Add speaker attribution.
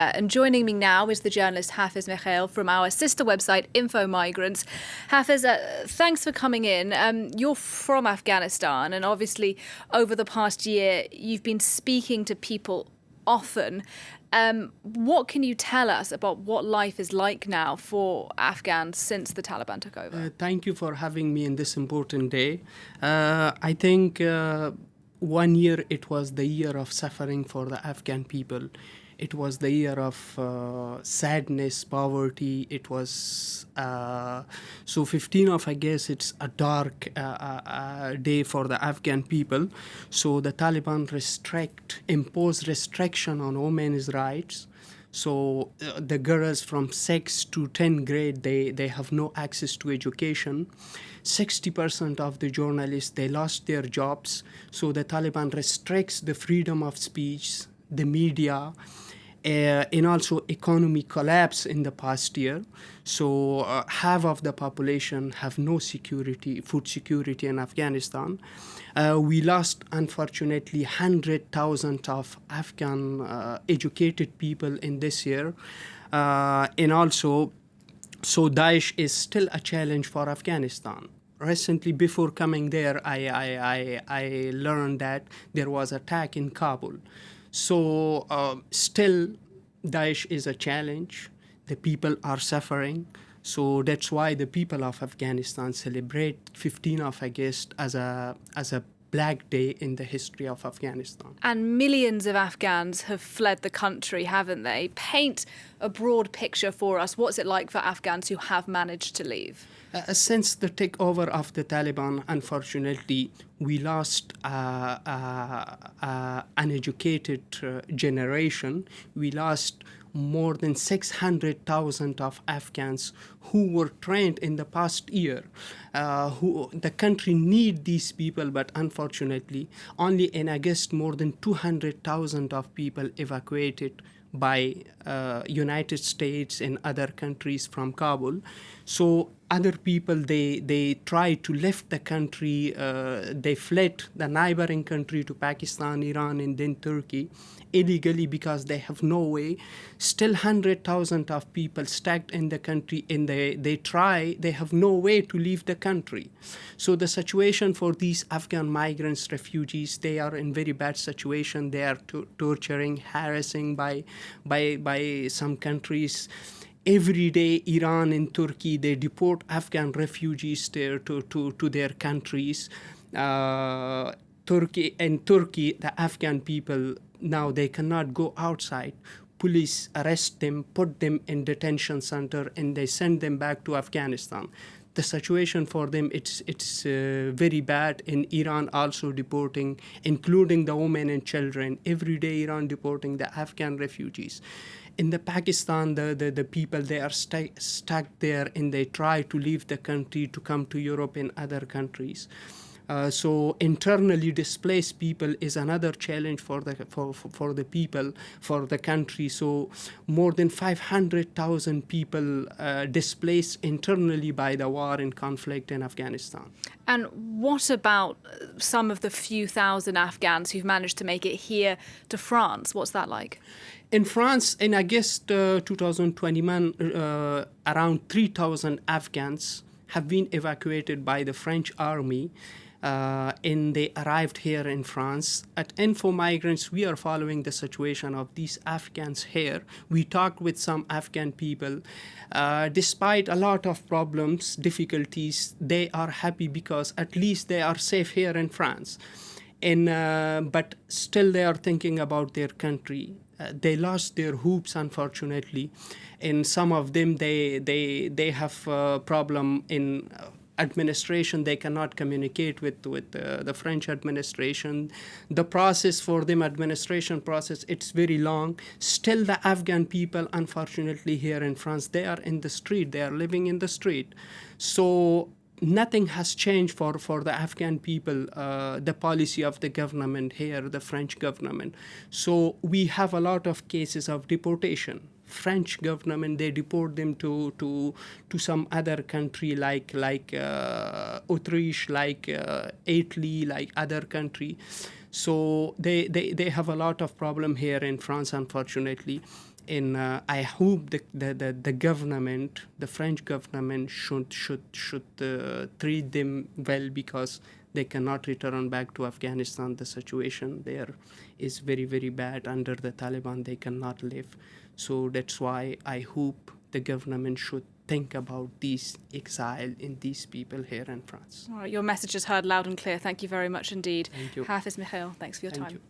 Speaker 1: And joining me now is the journalist Hafiz Miakhel from our sister website, Info Migrants. Hafiz, thanks for coming in. You're from Afghanistan, and obviously over the past year, you've been speaking to people often. What can you tell us about what life is like now for Afghans since the Taliban took over?
Speaker 2: Thank you for having me in this important day. I think 1 year, it was the year of suffering for the Afghan people. It was the year of sadness, poverty. It was so 15 of August. It's a dark day for the Afghan people. So the Taliban impose restriction on women's rights. So the girls from 6 to 10th grade, they have no access to education. 60% of the journalists, they lost their jobs. So the Taliban restricts the freedom of speech, the media, and also economy collapse in the past year. So half of the population have no security, food security in Afghanistan. We lost, unfortunately, 100,000 of Afghan educated people in this year. And also, so Daesh is still a challenge for Afghanistan. Recently, before coming there, I learned that there was attack in Kabul. So still, Daesh is a challenge. The people are suffering. So that's why the people of Afghanistan celebrate 15 of August as a black day in the history of Afghanistan.
Speaker 1: And millions of Afghans have fled the country, haven't they? Paint a broad picture for us. What's it like for Afghans who have managed to leave?
Speaker 2: Since the takeover of the Taliban, unfortunately, we lost an educated generation. We lost more than 600,000 of Afghans who were trained in the past year. The country need these people, but unfortunately, only in August, more than 200,000 of people evacuated by United States and other countries from Kabul. So other people, they tried to leave the country. They fled the neighboring country to Pakistan, Iran, and then Turkey illegally because they have no way. Still 100,000 of people stuck in the country, and they have no way to leave the country. So the situation for these Afghan migrants, refugees, they are in very bad situation. They are torturing, harassing by some countries. Every day, Iran and Turkey, they deport Afghan refugees there to their countries. Turkey, the Afghan people, now they cannot go outside. Police arrest them, put them in detention center, and they send them back to Afghanistan. The situation for them, it's very bad. In Iran, also deporting, including the women and children. Every day, Iran deporting the Afghan refugees. In the Pakistan, the people, they are stuck there, and they try to leave the country to come to Europe and other countries. So internally displaced people is another challenge for the people, for the country. So more than 500,000 people displaced internally by the war and conflict in Afghanistan.
Speaker 1: And what about some of the few thousand Afghans who've managed to make it here to France? What's that like?
Speaker 2: In France, in August 2021, around 3,000 Afghans have been evacuated by the French army. And they arrived here in France. At Info Migrants, we are following the situation of these Afghans here. We talked with some Afghan people. Despite a lot of problems, difficulties, they are happy because at least they are safe here in France. But still they are thinking about their country. They lost their hopes, unfortunately. And some of them, they have a problem in administration. They cannot communicate with the French administration. The process for them, administration process, it's very long. Still, the Afghan people, unfortunately, here in France, they are in the street. They are living in the street. So nothing has changed for the Afghan people, the policy of the government here, the French government. So we have a lot of cases of deportation. French government, they deport them to some other country like Autriche, like Italy, like other country. So they have a lot of problem here in France, unfortunately. And I hope the government, the French government, should treat them well, because they cannot return back to Afghanistan. The situation there is very, very bad. Under the Taliban, they cannot live. So that's why I hope the government should think about these exile and these people here in France.
Speaker 1: All right, your message is heard loud and clear. Thank you very much indeed.
Speaker 2: Thank you.
Speaker 1: Hafiz Miakhel, thanks for your
Speaker 2: Thank
Speaker 1: time.
Speaker 2: you.